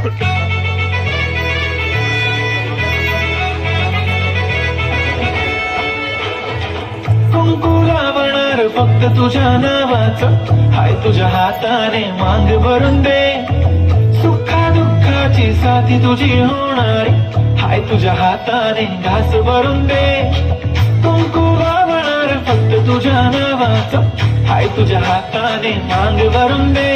कुंकू लावणार फक्त तुझ्या नावाचं, हाय तुझ्या हाताने मांग भरून दे. सुखा दुःखाची साथी तुझी होणारी, हाय तुझ्या हाताने घास भरून दे. कुंकू लावणार फक्त तुझ्या नावाचं, हाय तुझ्या हाताने मांग भरून दे.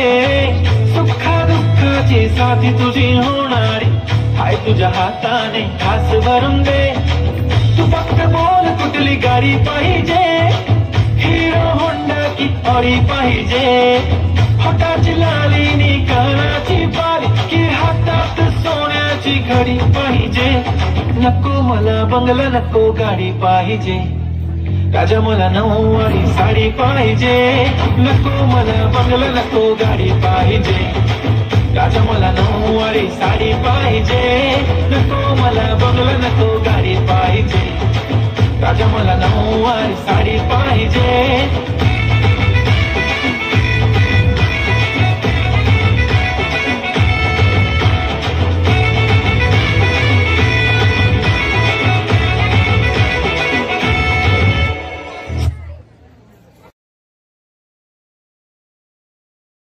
सुखा दुःखाची साथी तुझी होणारी, हाय तुझ्या हाताने घास भरून दे. तू फक्त बोल कुठली गाडी पाहिजे, हिरो होंडा की ऑडी पाहिजे. होटाची लाली नी कानाची बाली, की हातात सोन्याची घडी पाहिजे. नको मला बंगला, नको गाडी पाहिजे. राजा मला नऊवारी साडी पाहिजे. नको मला बंगला, नको गाडी पाहिजे. राजा मला नऊवारी साडी पाहिजे. नको मला बंगला, नको गाडी पाहिजे. राजा मला नऊवारी साडी पाहिजे.